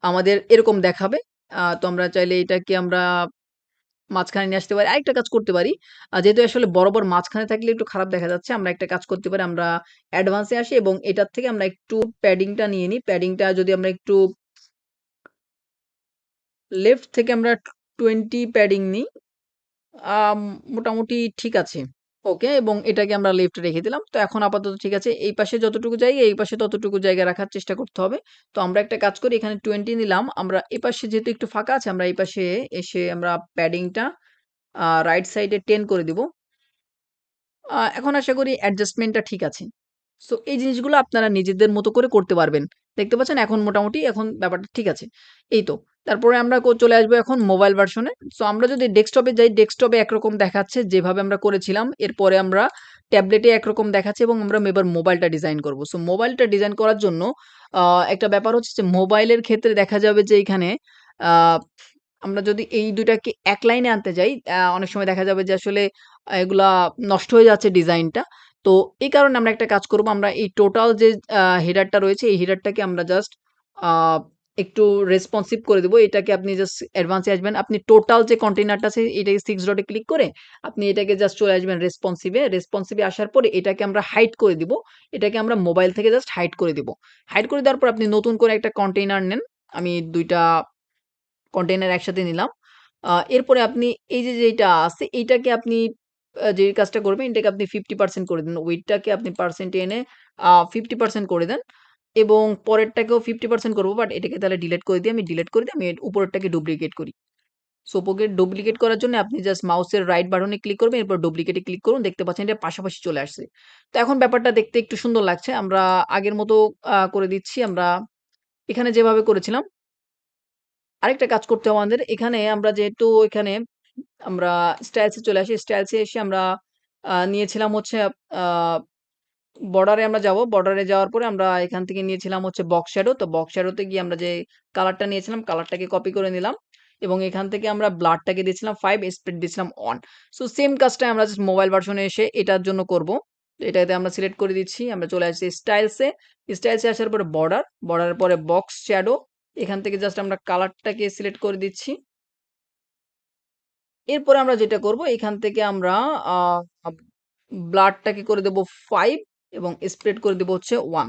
আমাদের এরকম দেখাবে। তো আমরা চাইলে এটাকে আমরা মাঝখানে নিয়ে আসতে পারি। আরেকটা কাজ করতে পারি। যেহেতু আসলে বরাবর মাঝখানে থাকলে একটু খারাপ দেখা যাচ্ছে। আমরা একটা কাজ করতে পারি। আমরা অ্যাডভান্স এ আসি এবং এটার থেকে আমরা একটু প্যাডিংটা নিয়ে নিই। প্যাডিংটা যদি আমরা একটু লেফট থেকে আমরা 20 প্যাডিং নিই। আম মোটামুটি ঠিক আছে। ওকে এবং এটাকে আমরা লেফটে রেখে দিলাম। তো এখন আপাতত ঠিক আছে। এই পাশে যতটুকু জায়গা, এই পাশে ততটুকু জায়গা রাখার চেষ্টা করতে হবে। তো আমরা একটা কাজ করি এখানে 20 নিলাম। আমরা এপাশে যেহেতু একটু ফাঁকা আছে আমরা এই পাশে এসে আমরা প্যাডিংটা রাইট সাইডে 10 করে দিব। এখন আশা করি অ্যাডজাস্টমেন্টটা ঠিক আছে। সো এই জিনিসগুলো আপনারা নিজেদের মতো করে করতে পারবেন। দেখতে পাচ্ছেন এখন মোটামুটি এখন ব্যাপারটা ঠিক আছে। এই তো। তারপরে আমরা চলে আসবো এখন মোবাইল ভার্সনে। সো আমরা যদি ডেস্কটপে যাই, ডেস্কটপে একরকম দেখাচ্ছে যেভাবে আমরা করেছিলাম। এরপরে আমরা ট্যাবলেটে একরকম দেখাচ্ছে এবং আমরা এবার মোবাইলটা ডিজাইন করব। সো মোবাইলটা ডিজাইন করার জন্য আ একটা ব্যাপার হচ্ছে যে মোবাইলের ক্ষেত্রে দেখা যাবে যে এখানে আ আমরা যদি এই ২ টাকে এক লাইনে আনতে যাই, অনেক সময় দেখা যাবে যে আসলে এগুলা নষ্ট হয়ে যাচ্ছে ডিজাইনটা। তো এই কারণে আমরা একটা কাজ করব। আমরা এই টোটাল যে হেডারটা রয়েছে এই হেডারটাকে আমরা জাস্ট আ একটু রেসপন্সিভ করে দিব। এটাকে আপনি জাস্ট অ্যাডভান্স এ আসবেন। আপনি টোটাল যে কন্টেইনারটা আছে এটাকে 6 ডটে ক্লিক করে আপনি এটাকে জাস্ট চলে আসবেন রেসপন্সিভ এ। রেসপন্সিভ এ আসার পরে এটাকে আমরা হাইড করে দিব। এটাকে আমরা মোবাইল থেকে জাস্ট হাইড করে দিব। হাইড করে দেওয়ার পর আপনি নতুন করে একটা কন্টেইনার নেন। আমি ২ টা কন্টেইনার একসাথে নিলাম। এরপরে আপনি এই যে যেইটা আছে এইটাকে আপনি যেই কাজটা করবেন এটাকে আপনি 50% করে দিন। ওয়েটটাকে আপনি পার্সেন্ট এ এনে 50% করে দেন এবং পরেরটাকেও 50% করব বাট এটাকে তাহলে ডিলিট করে দিই। আমি ডিলিট করে দিয়ে আমি এর উপরেরটাকে ডুপ্লিকেট করি। সো ডুপ্লিকেট করার জন্য আপনি জাস্ট মাউসের রাইট বাটনে ক্লিক করবেন এরপর ডুপ্লিকেট এ ক্লিক করুন। দেখতে পাচ্ছেন এটা পাশাপাশি চলে আসছে। তো এখন ব্যাপারটা দেখতে একটু সুন্দর লাগছে। আমরা আগের মতো করে দিচ্ছি। আমরা এখানে যেভাবে করেছিলাম আরেকটা কাজ করতে হবে আমাদের। এখানে আমরা যেহেতু এখানে আমরা স্টাইলস এ চলে আসি। স্টাইলস এ এসে আমরা নিয়েছিলাম হচ্ছে আ বর্ডারে আমরা যাবো। বর্ডারে যাওয়ার পরে আমরা এখান থেকে নিয়েছিলাম হচ্ছে বক্স শ্যাডো। তো বক্স শ্যাডো তে গিয়ে আমরা যে কালারটা নিয়েছিলাম কালারটাকে কপি করে নিলাম। এবং এখান থেকে আমরা ব্লাডটাকে দিয়েছিলাম 5 স্প্রেড দিয়েছিলাম অন। সো সেম কাজটাই আমরা জাস্ট মোবাইল ভার্শন এ এসে এটার জন্য করব। এটাতে আমরা সিলেক্ট করে দিচ্ছি। আমরা চলে আসছি স্টাইলসে। স্টাইলসে আসার পরে বর্ডার, বর্ডারের পরে বক্স শ্যাডো। এখান থেকে জাস্ট আমরা কালারটাকে সিলেক্ট করে দিচ্ছি। এরপরে আমরা যেটা করব এখান থেকে আমরা আ ব্লাডটাকে করে দেব 5 এবং স্প্রেড করে দেব হচ্ছে 1।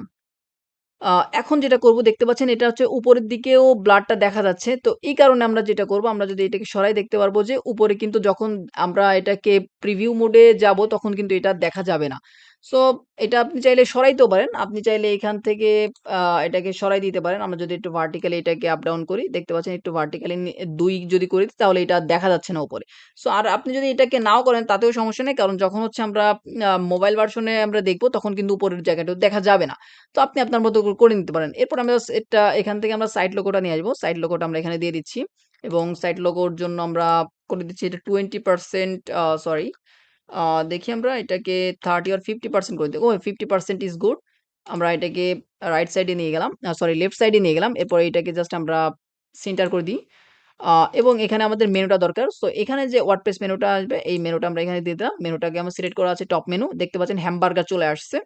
আ এখন যেটা করব দেখতে পাচ্ছেন এটা হচ্ছে উপরের দিকেও ব্লাডটা দেখা যাচ্ছে। তো এই কারণে আমরা যেটা করব আমরা যদি এটাকে সরাই দেখতে পারবো যে উপরে কিন্তু যখন আমরা এটাকে প্রিভিউ মোডে যাব তখন কিন্তু এটা দেখা যাবে না। সো এটা আপনি চাইলে সরাইতেও পারেন। আপনি চাইলে এখান থেকে আ এটাকে সরাই দিতে পারেন। আমরা যদি একটু ভার্টিক্যালি এটাকে আপ ডাউন করি, দেখতে পাচ্ছেন একটু ভার্টিক্যালি ২ যদি করি তাহলে এটা দেখা যাচ্ছে না উপরে। সো আর আপনি যদি এটাকে নাও করেন তাতেও সমস্যা নেই। কারণ যখন হচ্ছে আমরা মোবাইল ভার্শনে আমরা দেখব তখন কিন্তু উপরের জায়গাটাও দেখা যাবে না। তো আপনি আপনার মতো করে নিতে পারেন। এরপর আমরা এটা এখান থেকে আমরা সাইড লোগোটা নিয়ে আসবো। সাইড লোগোটা আমরা এখানে দিয়ে দিচ্ছি এবং সাইড লোগোর জন্য আমরা করে দিচ্ছি এটা 20% সরি আ দেখি আমরা এটাকে 30 or 50% করে দেব। 50% ইস গুড। আমরা এটাকে রাইট সাইডে নিয়ে গেলাম। সরি লেফট সাইডে নিয়ে গেলাম। এরপর এটাকে জাস্ট আমরা সেন্টার করে দিই। আ এবং এখানে আমাদের মেনুটা দরকার। সো এখানে যে ওয়ার্ডপ্রেস মেনুটা আসবে এই মেনুটা আমরা এখানে দিয়ে দিলাম। মেনুটাকে আমার সিলেক্ট করা আছে টপ মেনু। দেখতে পাচ্ছেন হ্যামবার্গার চলে আসছে।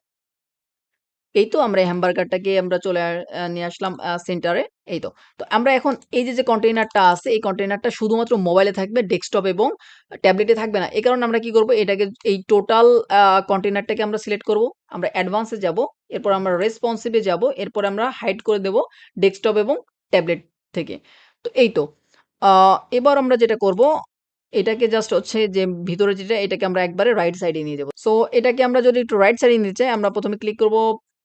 এই তো আমরা এই হ্যামবার্গারটাকে আমরা চলে নিয়ে আসলাম সেন্টারে। এই তো। তো আমরা এখন এই যে কন্টেইনারটা আছে, এই কন্টেইনারটা শুধুমাত্র মোবাইলে থাকবে, ডেস্কটপ এবং ট্যাবলেটে থাকবে না। এই কারণে আমরা কি করব? এটাকে এই টোটাল কন্টেইনারটাকে আমরা সিলেক্ট করব। আমরা অ্যাডভান্স এ যাব। এরপর আমরা রেসপন্সিভ এ যাব। এরপর আমরা হাইড করে দেব ডেস্কটপ এবং ট্যাবলেট থেকে। তো এই তো। আ এবার আমরা যেটা করব, এটাকে জাস্ট হচ্ছে যে ভিতরে যেটা এটাকে আমরা একবারে রাইট সাইডে নিয়ে যাব। সো এটাকে আমরা যদি একটু রাইট সাইডে নিতে চাই, আমরা ১ম এ ক্লিক করব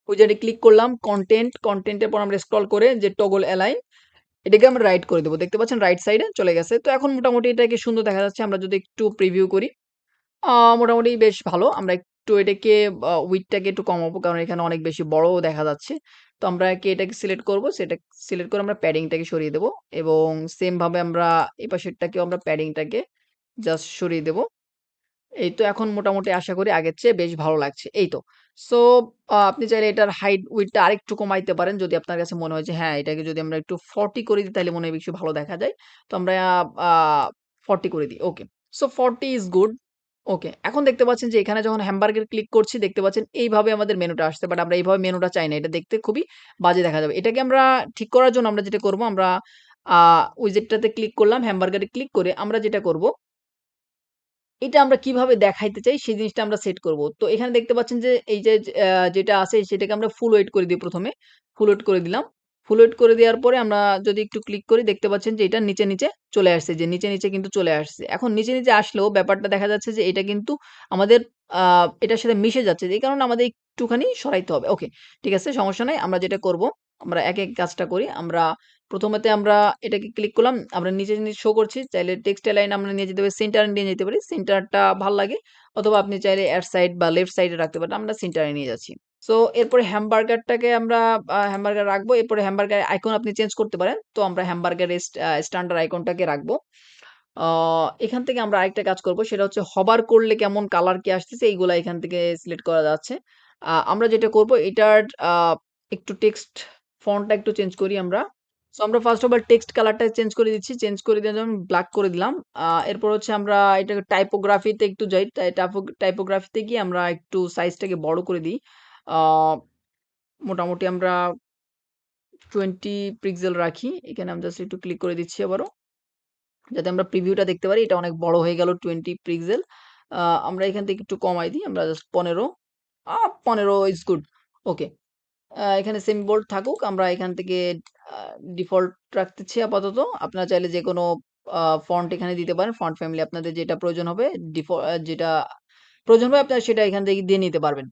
উইজার্ডে ক্লিক করলাম। কনটেন্ট এর পর আমরা স্ক্রল করে যে টগল অ্যালাইন এটাকে আমরা রাইট করে দেব। দেখতে পাচ্ছেন রাইট সাইডে চলে গেছে। তো এখন মোটামুটি এটাকে সুন্দর দেখা যাচ্ছে। আমরা যদি একটু প্রিভিউ করি, আ মোটামুটি বেশ ভালো। আমরা একটু এটাকে উইডথটাকে একটু কমাবো। কারণ এখানে অনেক বেশি বড়ও দেখা যাচ্ছে। তো আমরা এটাকে সিলেক্ট করব। সেটা সিলেক্ট করে আমরা প্যাডিংটাকে সরিয়ে দেব এবং সেম ভাবে আমরা এই পাশেরটাকেও আমরা প্যাডিংটাকে জাস্ট সরিয়ে দেব। এই তো এখন মোটামুটি আশা করি আগের চেয়ে বেশ ভালো লাগছে। এই তো। সো আপনি চাইলে এটার হাইট উইডথ টা আরেকটু কমাইতে পারেন। যদি আপনার কাছে মনে হয় যে হ্যাঁ, এটাকে যদি আমরা একটু 40 করে দিই তাহলে মনে হয় বেশি ভালো দেখা যায়। তো আমরা আ 40 করে দিই। Okay. So 40 is good. Okay. এখন দেখতে পাচ্ছেন যে এখানে যখন হ্যামবার্গের ক্লিক করছি দেখতে পাচ্ছেন এইভাবে আমাদের মেনুটা আসছে। বাট আমরা এইভাবে মেনুটা চাই না। এটা দেখতে খুবই বাজে দেখা যাবে। এটাকে আমরা ঠিক করার জন্য আমরা যেটা করব আমরা আ উইজেটটাতে ক্লিক করলাম। হ্যামবার্গারে ক্লিক করে আমরা যেটা করব এটা আমরা কিভাবে দেখাইতে চাই সেই জিনিসটা আমরা সেট করব। তো এখানে দেখতে পাচ্ছেন যে এই যে যেটা আছে সেটাকে আমরা ফুল ওয়েট করে দিই ১ম এ। ফুল ওয়েট করে দিলাম। ফুল ওয়েট করে দেওয়ার পরে আমরা যদি একটু ক্লিক করি দেখতে পাচ্ছেন যে এটা নিচে চলে আসছে। যে নিচে কিন্তু চলে আসছে। এখন নিচে আসলেও ব্যাপারটা দেখা যাচ্ছে যে এটা কিন্তু আমাদের আ এটার সাথে মিশে যাচ্ছে। যে কারণে আমাদের একটুখানি সরাইতে হবে। ওকে, ঠিক আছে সমস্যা নাই। আমরা যেটা করব আমরা একে কাজটা করি। আমরা প্রথমেতে আমরা এটাকে ক্লিক করলাম। আমরা নিচে শো করছি। চাইলে টেক্সট এলাইন আমরা নিয়ে যেতে পারি, সেন্টারে নিয়ে যেতে পারি। সেন্টারটা ভাল লাগে। অথবা আপনি চাইলে এর সাইড বা লেফট সাইডে রাখতে পারেন। আমরা সেন্টারে নিয়ে যাচ্ছি। সো এরপরে হ্যামবার্গারটাকে আমরা হ্যামবার্গার রাখবো। এরপরে হ্যামবার্গার আইকন আপনি চেঞ্জ করতে পারেন। তো আমরা হ্যামবার্গারের স্ট্যান্ডার্ড আইকনটাকে রাখবো। আ এখান থেকে আমরা আরেকটা কাজ করব। সেটা হচ্ছে হভার করলে কেমন কালার কি আসতেছে এইগুলা এখান থেকে সিলেক্ট করা যাচ্ছে। আমরা যেটা করব এটার আ একটু টেক্সট ফন্টটা একটু চেঞ্জ করি আমরা। সো আমরা ফার্স্ট অফ অল টেক্সট কালারটা চেঞ্জ করে দিচ্ছি। চেঞ্জ করে দিয়ে যখন ব্লাক করে দিলাম। এরপর হচ্ছে আমরা এটাকে টাইপোগ্রাফিতে একটু যাই। টাইপোগ্রাফিতে গিয়ে আমরা একটু সাইজটাকে বড় করে দিই। আ মোটামুটি আমরা 20 পিক্সেল রাখি। এখানে আমি জাস্ট একটু ক্লিক করে দিচ্ছি আবারও। যাতে আমরা প্রিভিউটা দেখতে পারি। এটা অনেক বড় হয়ে গেল 20 পিক্সেল। আ আমরা এখান থেকে একটু কমাই দিই। আমরা জাস্ট 15 আ 15 ইস গুড। ওকে। এখানে সেমি বোল্ড থাকুক। আমরা এখান থেকে আ ডিফল্ট রাখতেছি আপাতত। আপনারা চাইলে যেকোনো আ ফন্ট এখানে দিতে পারেন। ফন্ট ফ্যামিলি আপনাদের যেটা প্রয়োজন হবে যেটা প্রয়োজন হবে আপনারা সেটা এখান থেকে দিয়ে নিতে পারবেন।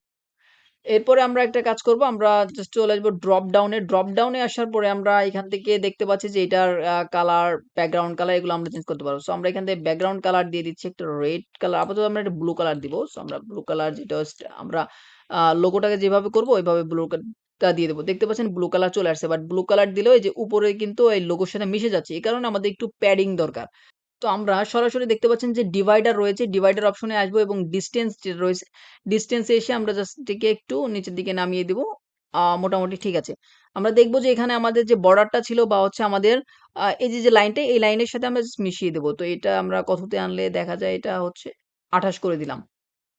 এরপরে আমরা একটা কাজ করব। আমরা জাস্ট চলে আসবো ড্রপ ডাউন এ। ড্রপ ডাউন এ আসার পরে আমরা এখান থেকে দেখতে পাচ্ছি যে এটার কালার, ব্যাকগ্রাউন্ড কালার এগুলো আমরা চেঞ্জ করতে পারবো। সো আমরা এখান থেকে ব্যাকগ্রাউন্ড কালার দিয়ে দিচ্ছি একটা রেড কালার। আপাতত আমরা একটা ব্লু কালার দিব। সো আমরা ব্লু কালার যেটা হচ্ছে আমরা লোগোটাকে যেভাবে করব ওইভাবে ব্লু টা দিয়ে দেব। দেখতে পাচ্ছেন ব্লু কালার চলে আসছে। বাট ব্লু কালার দিলেও এই যে উপরে কিন্তু এই লোগোর সাথে মিশে যাচ্ছে। এই কারণে আমাদের একটু প্যাডিং দরকার। তো আমরা সরাসরি দেখতে পাচ্ছেন যে ডিভাইডার রয়েছে। ডিভাইডার অপশনে আসবো এবং ডিসট্যান্স যেটা রয়েছে, ডিসট্যান্স এ এসে আমরা জাস্ট এটিকে একটু নিচের দিকে নামিয়ে দিব। মোটামুটি ঠিক আছে। আমরা দেখব যে এখানে আমাদের যে বর্ডারটা ছিল বা হচ্ছে আমাদের এই যে লাইনটা এই লাইনের সাথে আমরা জাস্ট মিশিয়ে দেব। তো এটা আমরা কততে আনলে দেখা যায় এটা হচ্ছে ২৮ করে দিলাম।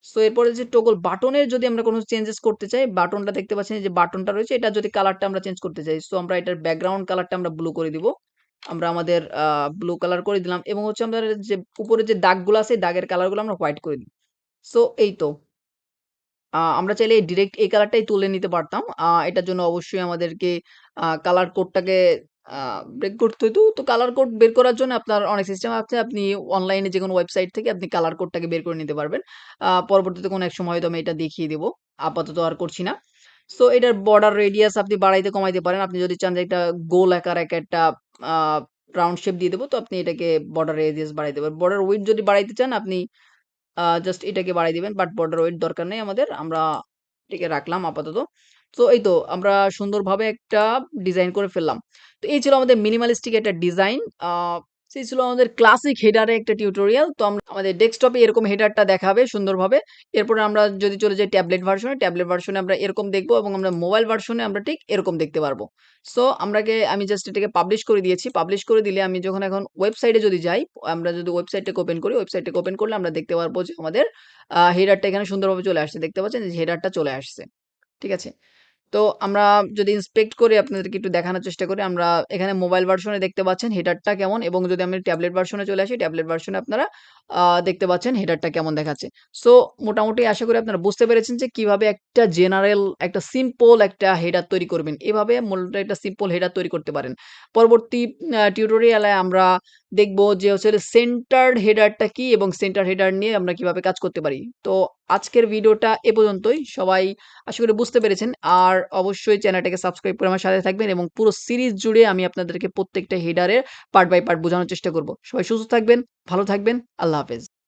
সো এরপরে যে টগল বাটনের যদি আমরা কোনো চেঞ্জেস করতে চাই, বাটনটা দেখতে পাচ্ছেন এই যে বাটনটা রয়েছে, এটা যদি কালারটা আমরা চেঞ্জ করতে চাই, সো আমরা এটার ব্যাকগ্রাউন্ড কালারটা আমরা ব্লু করে দিব। আমরা আমাদের ব্লু কালার করে দিলাম এবং হচ্ছে আমাদের যে উপরে যে দাগগুলো আছে, এই দাগের কালারগুলো আমরা হোয়াইট করে দিই। সো এই তো। আমরা চাইলে ডিরেক্ট এই কালারটাই তুলে নিতে পারতাম। এটার জন্য অবশ্যই আমাদেরকে কালার কোডটাকে আ ব্রেক করতে হইতো। তো কালার কোড বের করার জন্য আপনার অনেক সিস্টেম আছে। আপনি অনলাইনে যেকোনো ওয়েবসাইট থেকে আপনি কালার কোডটাকে বের করে নিতে পারবেন। পরবর্তীতে কোনো এক সময় হয়তো আমি এটা দেখিয়ে দেব। আপাতত আর করছি না। সো এটার বর্ডার রেডিয়াস আপনি বাড়াইতে কমাইতে পারেন। আপনি যদি চান যে একটা গোল আকার একটা আ রাউন্ড শেপ দিয়ে দেব, তো আপনি এটাকে বর্ডার রেডিয়াস বাড়াইতে পারেন। বর্ডার উইডথ যদি বাড়াইতে চান আপনি জাস্ট এটাকে বাড়ায় দিবেন। বাট বর্ডার ওয়েট দরকার নেই আমাদের। আমরা এটাকে রাখলাম আপাতত। তো এই তো আমরা সুন্দরভাবে একটা ডিজাইন করে ফেললাম। তো এই ছিল আমাদের মিনিমালিস্টিক একটা ডিজাইন। আ সেই ছিল আমাদের ক্লাসিক হেডারের একটা টিউটোরিয়াল। তো আমরা আমাদের ডেস্কটপে এরকম হেডারটা দেখাবে সুন্দরভাবে। এরপরে আমরা যদি চলে যাই ট্যাবলেট ভার্সনে আমরা এরকম দেখব এবং আমরা মোবাইল ভার্সনে আমরা ঠিক এরকম দেখতে পারবো। সো আমি জাস্ট এটাকে পাবলিশ করে দিয়েছি। পাবলিশ করে দিলে আমি যখন এখন ওয়েবসাইটে যদি যাই, আমরা যদি ওয়েবসাইটটাকে ওপেন করি, ওয়েবসাইটটাকে ওপেন করলে আমরা দেখতে পারবো যে আমাদের হেডারটা এখানে সুন্দরভাবে চলে আসছে। দেখতে পাচ্ছেন যে হেডারটা চলে আসছে। ঠিক আছে? তো আমরা যদি ইন্সপেক্ট করে আপনাদেরকে একটু দেখানোর চেষ্টা করি, আমরা এখানে মোবাইল ভার্সনে দেখতে পাচ্ছেন হেডারটা কেমন এবং যদি আমি ট্যাবলেট ভার্সনে চলে আসি, ট্যাবলেট ভার্সনে আপনারা দেখতে পাচ্ছেন হেডারটা কেমন দেখাচ্ছে। সো মোটামুটি আশা করি আপনারা বুঝতে পেরেছেন যে কিভাবে একটা জেনারেল একটা সিম্পল একটা হেডার তৈরি করবেন। এভাবে মূলত একটা সিম্পল হেডার তৈরি করতে পারেন। পরবর্তী টিউটোরিয়ালে আমরা দেখব যে হচ্ছে সেন্টার্ড হেডারটা কি এবং সেন্টার হেডার নিয়ে আমরা কিভাবে কাজ করতে পারি। তো আজকের ভিডিওটা এ পর্যন্তই। সবাই আশা করি বুঝতে পেরেছেন। আর অবশ্যই চ্যানেলটাকে সাবস্ক্রাইব করে আমার সাথে থাকবেন এবং পুরো সিরিজ জুড়ে আমি আপনাদেরকে প্রত্যেকটা হেডারের পার্ট বাই পার্ট বোঝানোর চেষ্টা করব। সবাই সুস্থ থাকবেন, ভালো থাকবেন। আল্লাহ হাফেজ।